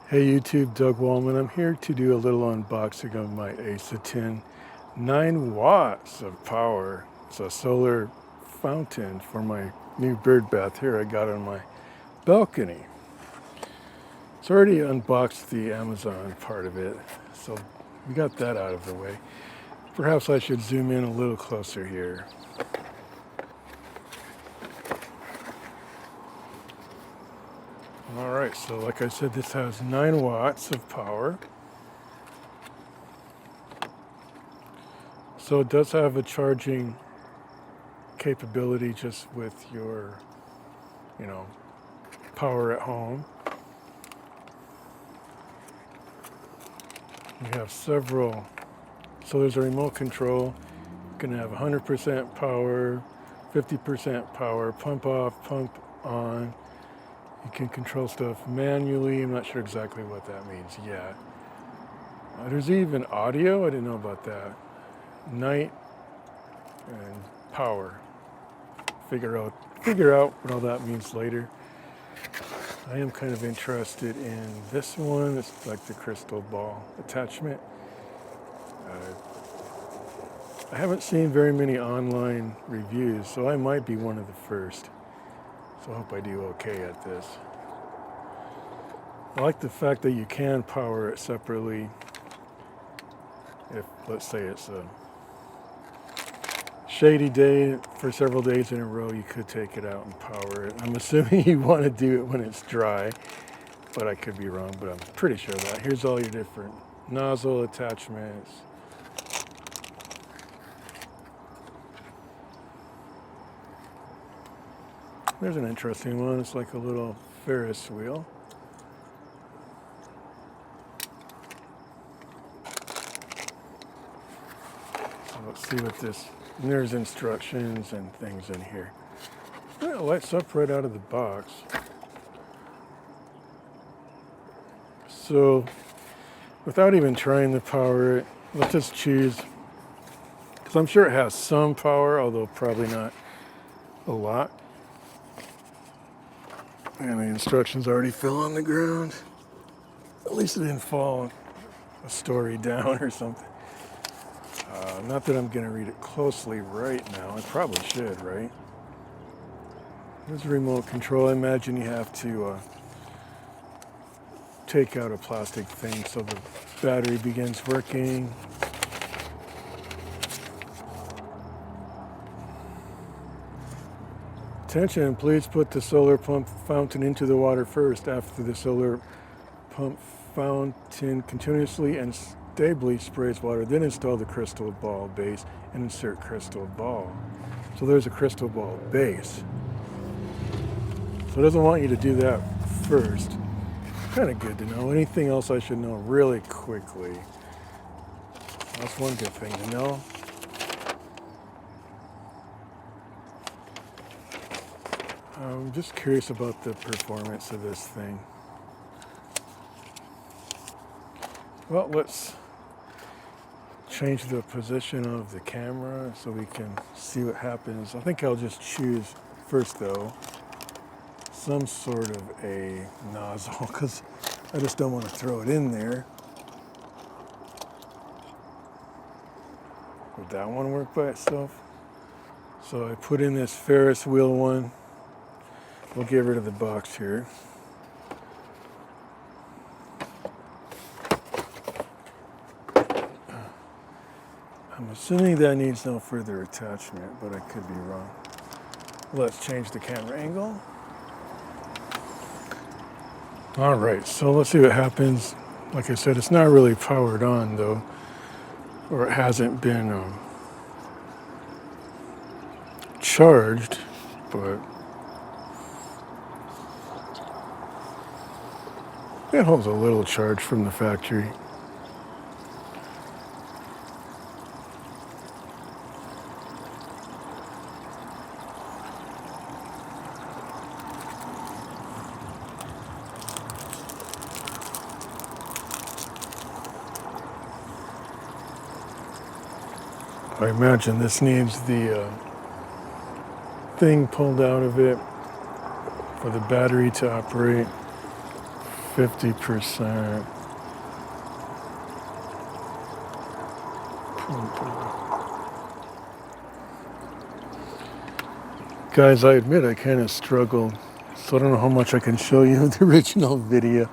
Hey YouTube, Doug Wallman. I'm here to do a little unboxing of my Ausitin 9 watts of power. It's a solar fountain for my new bird bath here I got on my balcony. It's already unboxed the Amazon part of it, so we got that out of the way. Perhaps I should zoom in a little closer here. Alright, so like I said, this has 9 watts of power. So it does have a charging capability just with your, power at home. We have several, so there's a remote control. You can have 100% power, 50% power, pump off, pump on. You can control stuff manually. I'm not sure exactly what that means yet. There's even audio. I didn't know about that. Night and power. Figure out what all that means later. I am kind of interested in this one. It's like the crystal ball attachment. I haven't seen very many online reviews, so I might be one of the first. So I hope I do okay at this. I like the fact that you can power it separately. If, let's say, it's a shady day for several days in a row, you could take it out and power it. I'm assuming you want to do it when it's dry, but I could be wrong, but I'm pretty sure of that. Here's all your different nozzle attachments. There's an interesting one. It's like a little Ferris wheel. So let's see what this, and there's instructions and things in here. It lights up right out of the box. So without even trying to power it, let's just choose, because I'm sure it has some power, although probably not a lot. And the instructions already fell on the ground. At least it didn't fall a story down or something. Not that I'm going to read it closely right now. I probably should, right? There's a remote control. I imagine you have to take out a plastic thing so the battery begins working. Attention, please put the solar pump fountain into the water first. After the solar pump fountain continuously and stably sprays water, then install the crystal ball base and insert crystal ball. So there's a crystal ball base. So it doesn't want you to do that first. Kind of good to know. Anything else I should know really quickly? That's one good thing to know. I'm just curious about the performance of this thing. Well, let's change the position of the camera so we can see what happens. I think I'll just choose first, though, some sort of a nozzle, because I just don't want to throw it in there. Would that one work by itself? So I put in this Ferris wheel one. We'll get rid of the box here. I'm assuming that needs no further attachment, but I could be wrong. Let's change the camera angle. All right, so let's see what happens. Like I said, it's not really powered on though, or it hasn't been charged, but it holds a little charge from the factory. I imagine this needs the thing pulled out of it for the battery to operate. 50%. Guys, I admit I kind of struggled, so I don't know how much I can show you of the original video.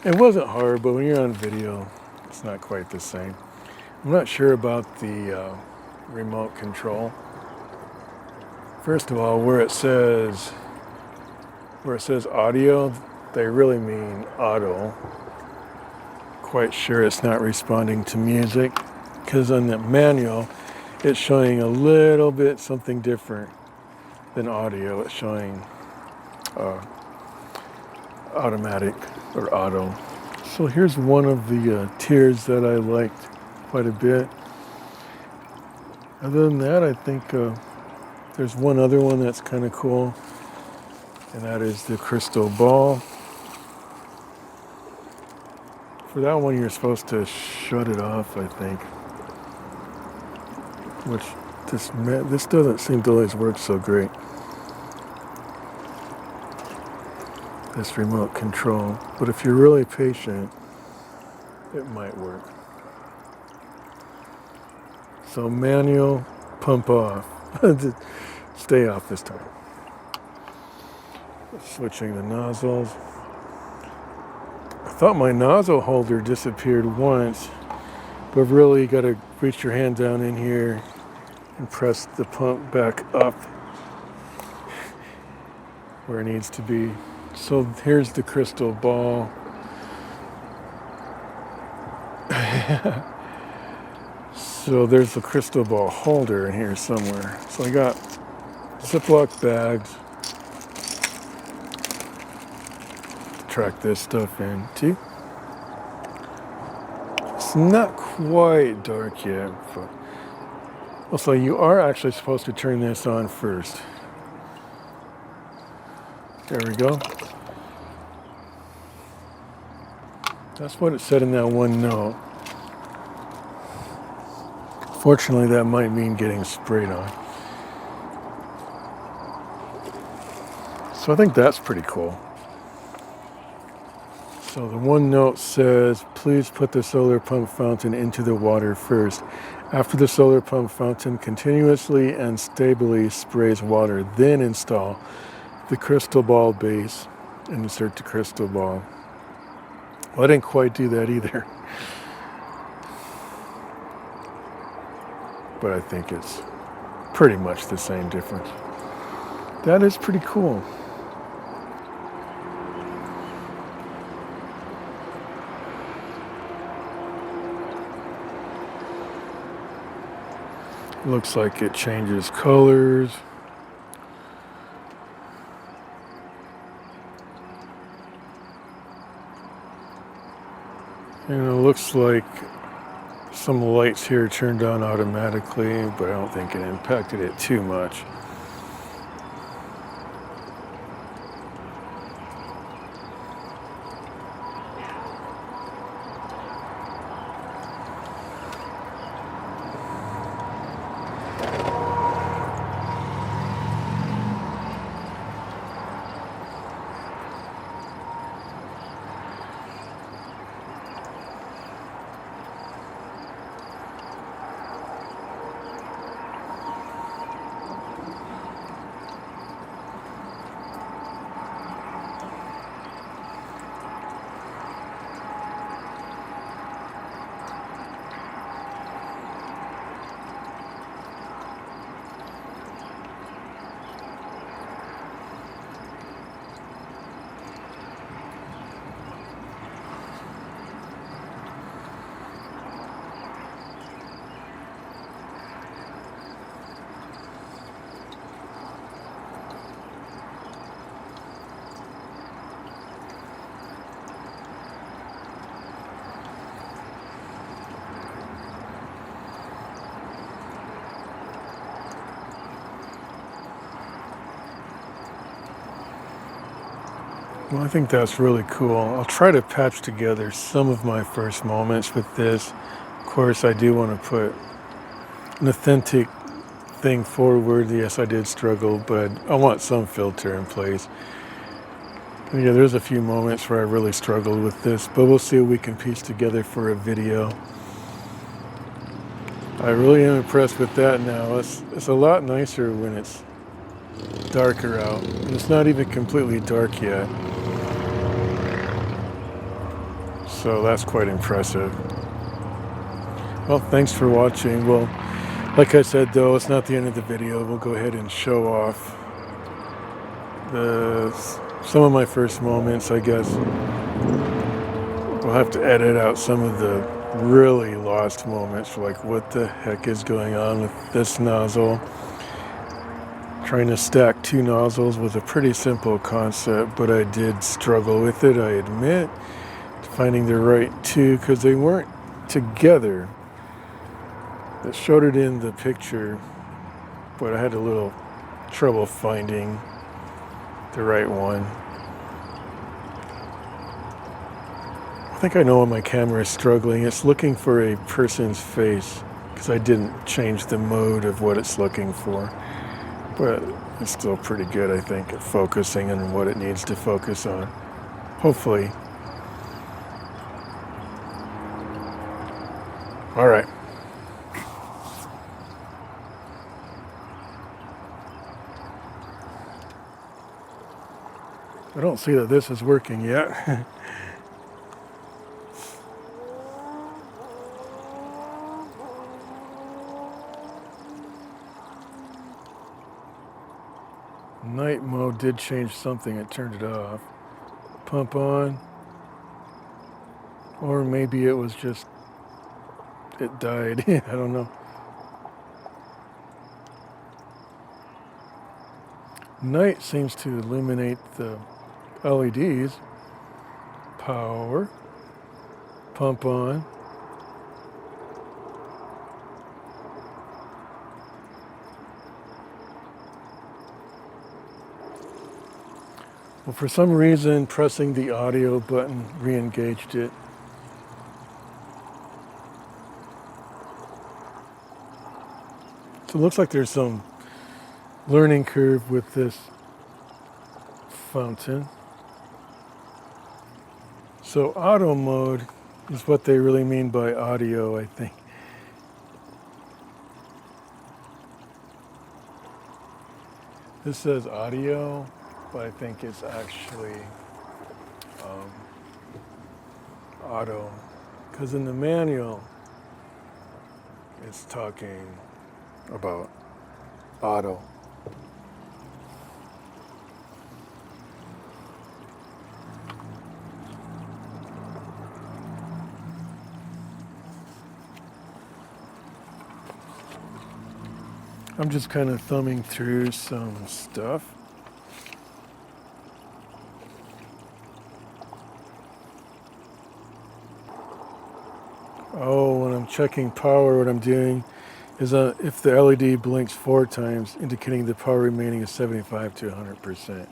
It wasn't hard, but when you're on video, it's not quite the same. I'm not sure about the remote control. First of all, where it says audio, they really mean auto. Quite sure it's not responding to music, because on the manual, it's showing a little bit something different than audio. It's showing automatic or auto. So here's one of the tiers that I liked quite a bit. Other than that, I think there's one other one that's kind of cool, and that is the crystal ball. For that one, you're supposed to shut it off, I think. Which this doesn't seem to always work so great. This remote control. But if you're really patient, it might work. So manual, pump off. Stay off this time. Switching the nozzles. I thought my nozzle holder disappeared once, but really you gotta reach your hand down in here and press the pump back up where it needs to be. So here's the crystal ball. So there's the crystal ball holder in here somewhere. So I got Ziploc bags to track this stuff in too. It's not quite dark yet, but also you are actually supposed to turn this on first. There we go. That's what it said in that one note. Fortunately, that might mean getting sprayed on. So I think that's pretty cool. So the one note says, please put the solar pump fountain into the water first. After the solar pump fountain continuously and stably sprays water, then install the crystal ball base and insert the crystal ball. Well, I didn't quite do that either. But I think it's pretty much the same difference. That is pretty cool. Looks like it changes colors. And it looks like some lights here turned on automatically, but I don't think it impacted it too much. Well, I think that's really cool. I'll try to patch together some of my first moments with this. Of course, I do want to put an authentic thing forward. Yes, I did struggle, but I want some filter in place. Yeah, there's a few moments where I really struggled with this, but we'll see what we can piece together for a video. I really am impressed with that now. It's a lot nicer when it's darker out. And it's not even completely dark yet. So that's quite impressive. Well, thanks for watching. Well, like I said though, it's not the end of the video. We'll go ahead and show off some of my first moments, I guess. We'll have to edit out some of the really lost moments, like what the heck is going on with this nozzle. Trying to stack two nozzles was a pretty simple concept, but I did struggle with it, I admit. Finding the right two, because they weren't together. It showed it in the picture, but I had a little trouble finding the right one. I think I know when my camera is struggling. It's looking for a person's face, because I didn't change the mode of what it's looking for. But it's still pretty good, I think, at focusing on what it needs to focus on. Hopefully. All right. I don't see that this is working yet. Night mode did change something. It turned it off. Pump on. Or maybe it was just, it died. I don't know. Night seems to illuminate the LEDs. Power. Pump on. Well, for some reason, pressing the audio button re-engaged it. So it looks like there's some learning curve with this fountain. So auto mode is what they really mean by audio, I think. This says audio, but I think it's actually auto, because in the manual it's talking about auto. I'm just kind of thumbing through some stuff. Oh, when I'm checking power, what I'm doing is if the LED blinks 4 times, indicating the power remaining is 75 to 100%.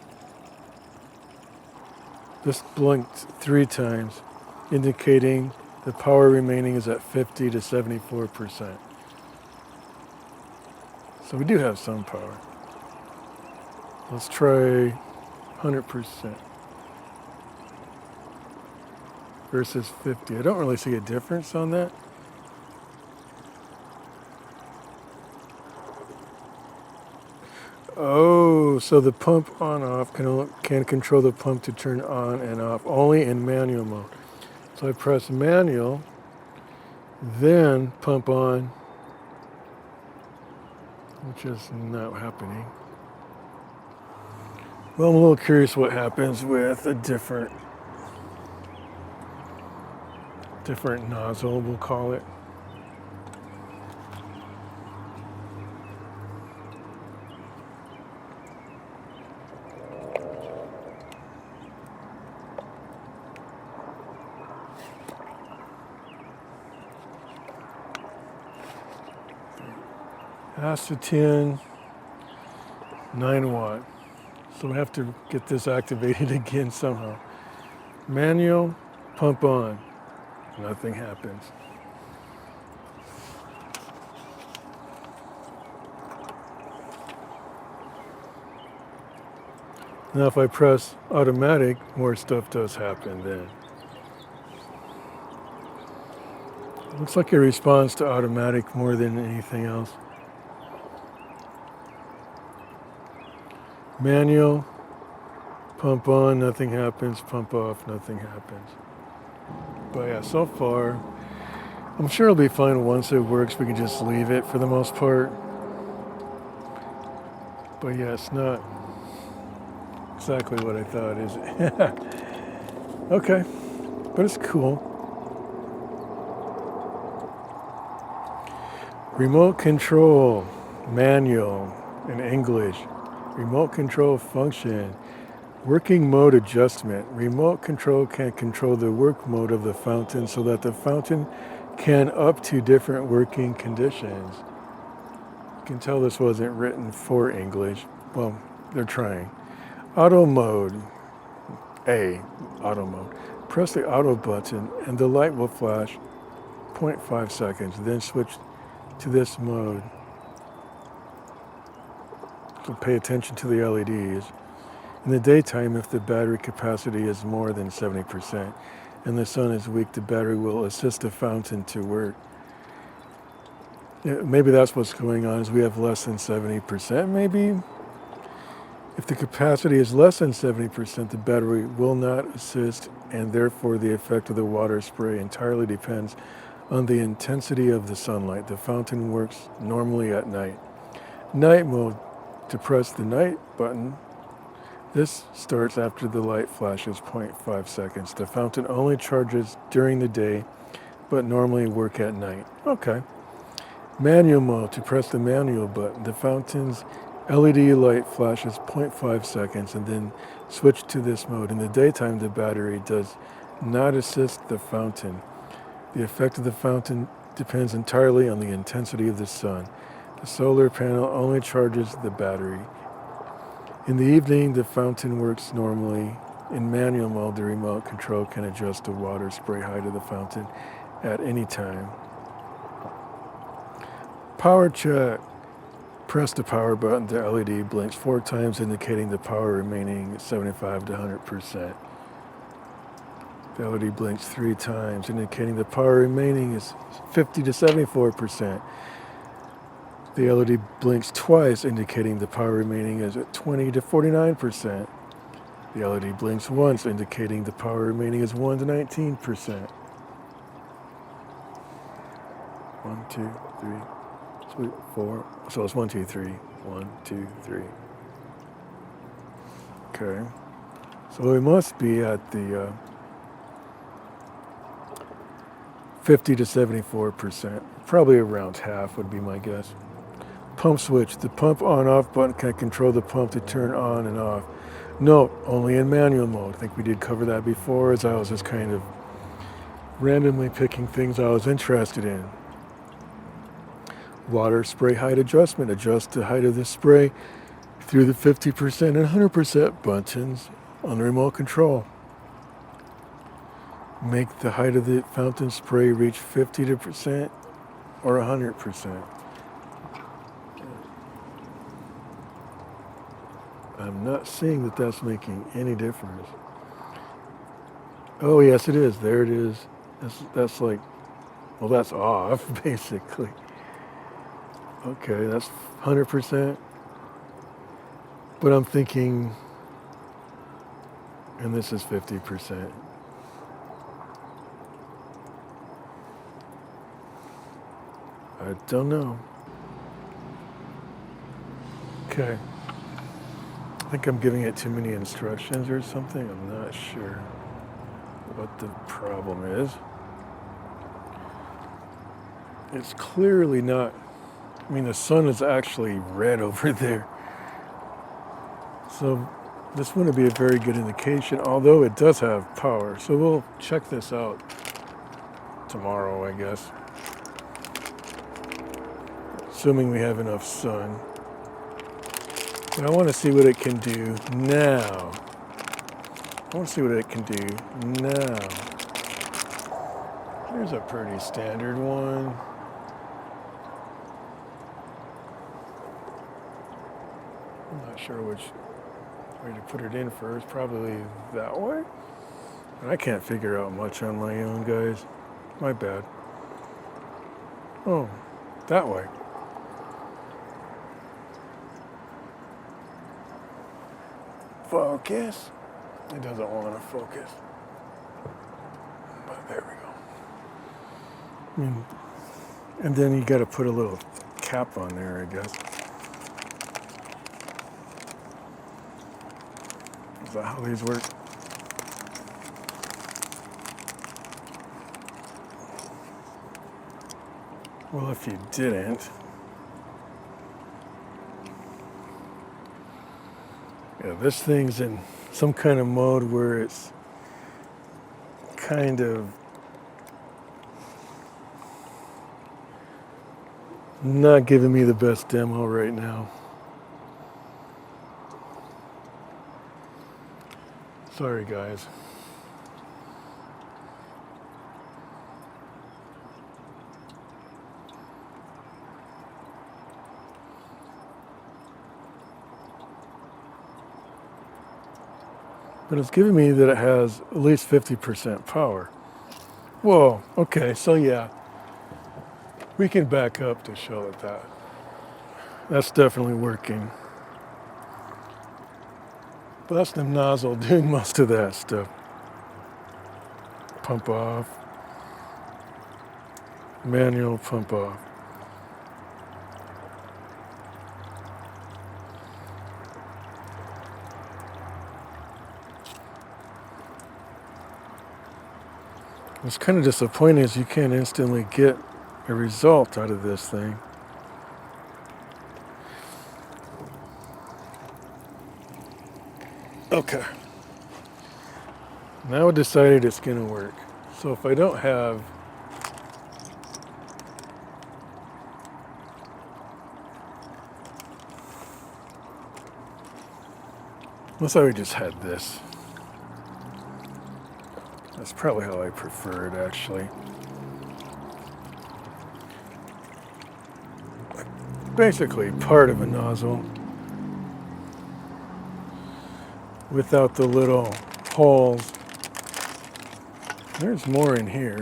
This blinked 3 times, indicating the power remaining is at 50 to 74%. So we do have some power. Let's try 100% versus 50. I don't really see a difference on that. Oh, so the pump on-off can control the pump to turn on and off only in manual mode. So I press manual, then pump on, which is not happening. Well, I'm a little curious what happens with a different nozzle, we'll call it. Ausitin 9 watt. So we have to get this activated again somehow. Manual, pump on. Nothing happens. Now if I press automatic, more stuff does happen then. Looks like it responds to automatic more than anything else. Manual, pump on, nothing happens. Pump off, nothing happens. But yeah, so far, I'm sure it'll be fine once it works. We can just leave it for the most part. But yeah, it's not exactly what I thought, is it? Okay, but it's cool. Remote control, manual in English. Remote control function. Working mode adjustment. Remote control can control the work mode of the fountain so that the fountain can up to different working conditions. You can tell this wasn't written for English. Well, they're trying. Auto mode. A, auto mode. Press the auto button and the light will flash 0.5 seconds. Then switch to this mode. So pay attention to the LEDs. In the daytime, if the battery capacity is more than 70% and the sun is weak, the battery will assist the fountain to work. Maybe that's what's going on, is we have less than 70%, maybe. If the capacity is less than 70%, the battery will not assist, and therefore the effect of the water spray entirely depends on the intensity of the sunlight. The fountain works normally at night. Night mode. To press the night button, this starts after the light flashes 0.5 seconds. The fountain only charges during the day, but normally work at night. Okay. Manual mode. To press the manual button, the fountain's LED light flashes 0.5 seconds and then switch to this mode. In the daytime, the battery does not assist the fountain. The effect of the fountain depends entirely on the intensity of the sun. The solar panel only charges the battery. In the evening, the fountain works normally. In manual mode, the remote control can adjust the water spray height of the fountain at any time. Power check. Press the power button. The LED blinks 4 times, indicating the power remaining 75 to 100%. The LED blinks 3 times, indicating the power remaining is 50 to 74%. The LED blinks twice, indicating the power remaining is at 20 to 49%. The LED blinks once, indicating the power remaining is 1 to 19%. 1, 2, 3, 4. So it's 1, 2, 3. 1, 2, 3. Okay. So we must be at the 50 to 74%. Probably around half would be my guess. Pump switch. The pump on-off button can control the pump to turn on and off. Note, only in manual mode. I think we did cover that before, as I was just kind of randomly picking things I was interested in. Water spray height adjustment. Adjust the height of the spray through the 50% and 100% buttons on the remote control. Make the height of the fountain spray reach 50% or 100%. I'm not seeing that that's making any difference. Oh, yes, it is. There it is. That's like, well, that's off, basically. Okay, that's 100%. But I'm thinking, and this is 50%. I don't know. Okay. I think I'm giving it too many instructions or something. I'm not sure what the problem is. It's clearly not, I mean, the sun is actually red over there. So this wouldn't be a very good indication, although it does have power. So we'll check this out tomorrow, I guess. Assuming we have enough sun. But I want to see what it can do now. I want to see what it can do now. Here's a pretty standard one. I'm not sure which way to put it in first, probably that way. And I can't figure out much on my own, guys. My bad. Oh, that way. Focus. It doesn't want to focus. But there we go. And then you got to put a little cap on there, I guess. Is that how these work? Well, if you didn't, yeah, this thing's in some kind of mode where it's kind of not giving me the best demo right now. Sorry, guys. But it's giving me that it has at least 50% power. Whoa, okay, so yeah. We can back up to show that that's definitely working. But that's the nozzle doing most of that stuff. Pump off. Manual pump off. What's kind of disappointing is you can't instantly get a result out of this thing. Okay. Now I decided it's going to work. So if I don't have unless I just had this. That's probably how I prefer it, actually. Basically part of a nozzle without the little holes. There's more in here.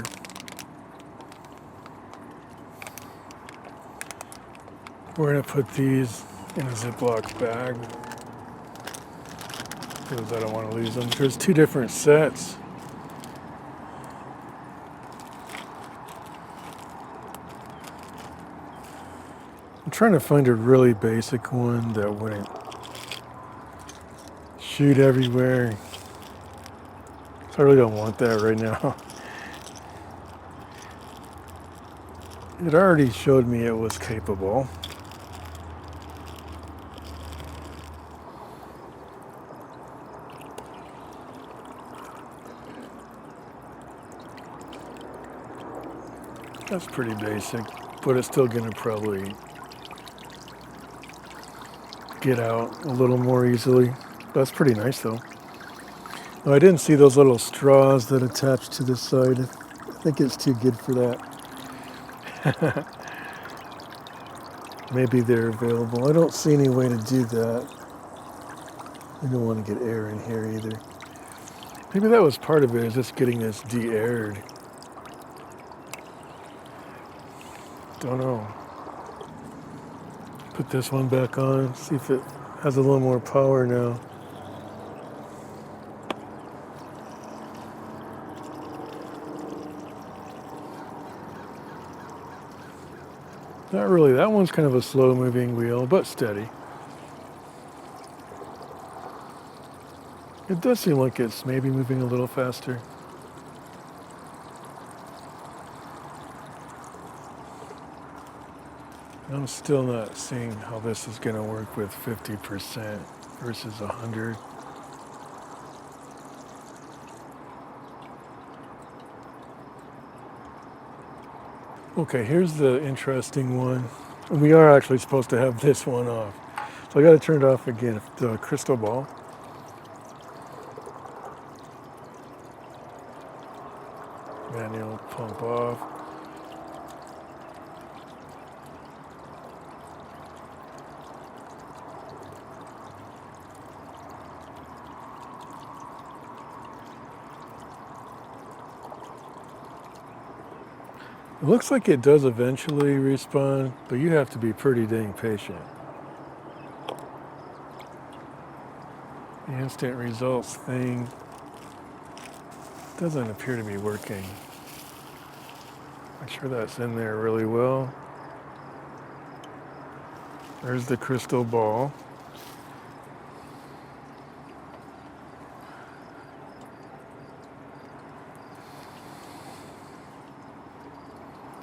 We're going to put these in a Ziploc bag because I don't want to lose them. There's two different sets. I'm trying to find a really basic one that wouldn't shoot everywhere. So I really don't want that right now. It already showed me it was capable. That's pretty basic, but it's still gonna probably get out a little more easily. That's pretty nice though. Oh, I didn't see those little straws that attach to the side. I think it's too good for that. Maybe they're available. I don't see any way to do that. I don't want to get air in here either. Maybe that was part of it, is just getting this de-aired. Don't know. Put this one back on, see if it has a little more power now. Not really, that one's kind of a slow moving wheel, but steady. It does seem like it's maybe moving a little faster. I'm still not seeing how this is going to work with 50% versus 100. Okay, here's the interesting one. And we are actually supposed to have this one off. So I got to turn it off again, the crystal ball. Manual pump off. It looks like it does eventually respawn, but you have to be pretty dang patient. The instant results thing doesn't appear to be working. Make sure that's in there really well. There's the crystal ball.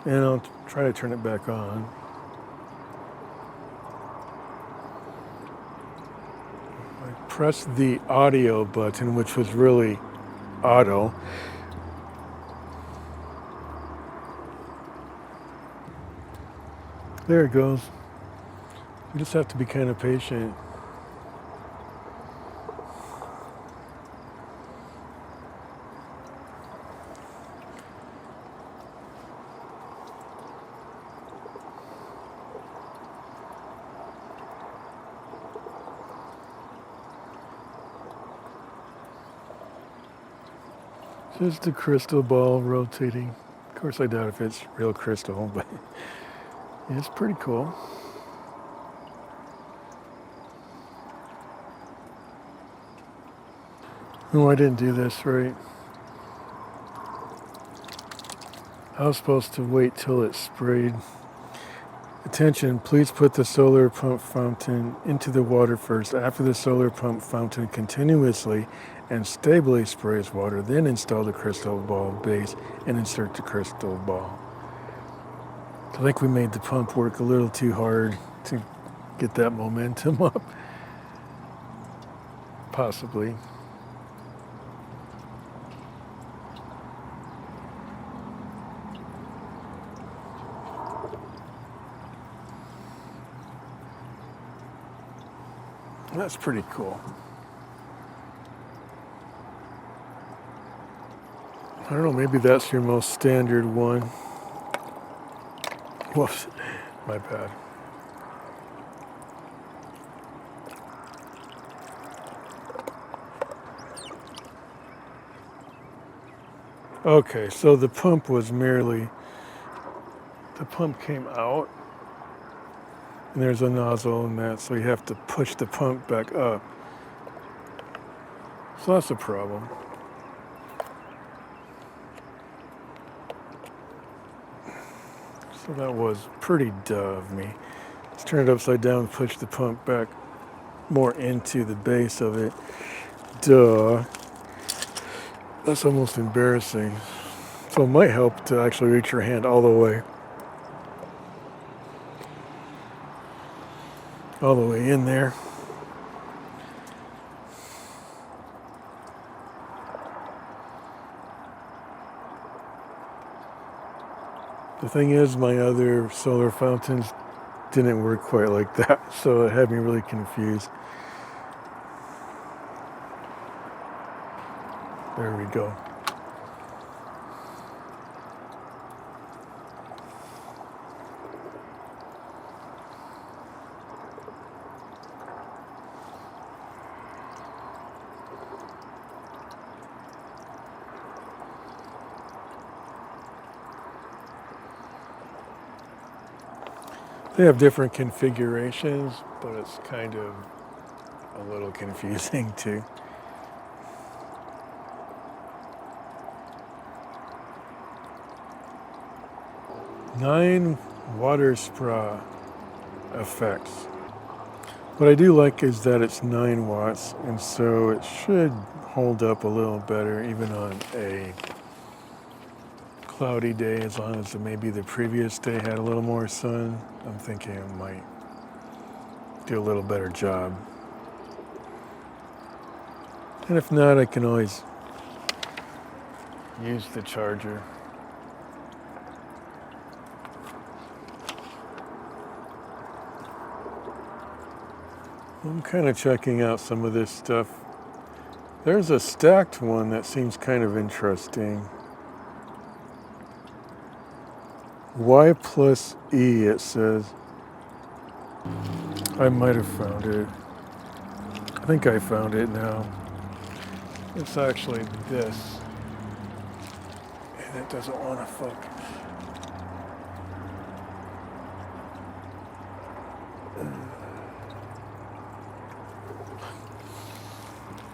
And I'll try to turn it back on. I pressed the audio button, which was really auto. There it goes. You just have to be kind of patient. Just the crystal ball rotating. Of course, I doubt if it's real crystal, but it's pretty cool. Oh, I didn't do this right. I was supposed to wait till it sprayed. Attention, please put the solar pump fountain into the water first. After the solar pump fountain continuously and stably sprays water, then install the crystal ball base and insert the crystal ball. I think we made the pump work a little too hard to get that momentum up. Possibly. That's pretty cool. I don't know, maybe that's your most standard one. Whoops, my bad. Okay, so the pump was merely, the pump came out and there's a nozzle in that, so you have to push the pump back up. So that's a problem. So that was pretty duh of me. Let's turn it upside down and push the pump back more into the base of it. Duh. That's almost embarrassing. So it might help to actually reach your hand all the way. All the way in there. The thing is, my other solar fountains didn't work quite like that, so it had me really confused. There we go. They have different configurations, but it's kind of a little confusing too. Nine water spa effects. What I do like is that it's 9 watts, and so it should hold up a little better even on a cloudy day, as long as maybe the previous day had a little more sun. I'm thinking it might do a little better job. And if not, I can always use the charger. I'm kind of checking out some of this stuff. There's a stacked one that seems kind of interesting. Y plus E, it says. I might have found it. I think I found it now. It's actually this. And it doesn't want to focus.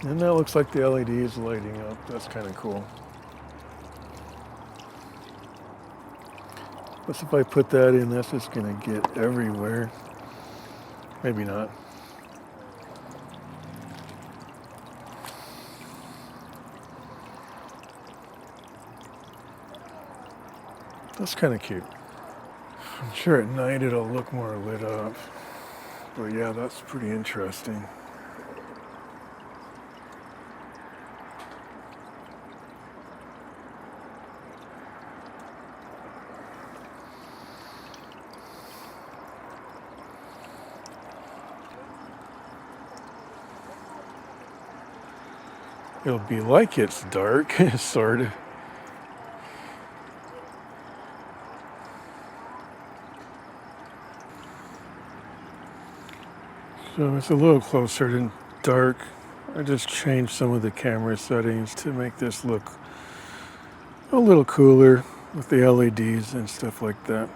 And that looks like the LED is lighting up. That's kind of cool. But if I put that in, that's just going to get everywhere. Maybe not. That's kind of cute. I'm sure at night it'll look more lit up. But yeah, that's pretty interesting. It'll be like it's dark, sort of. So it's a little closer to dark. I just changed some of the camera settings to make this look a little cooler with the LEDs and stuff like that.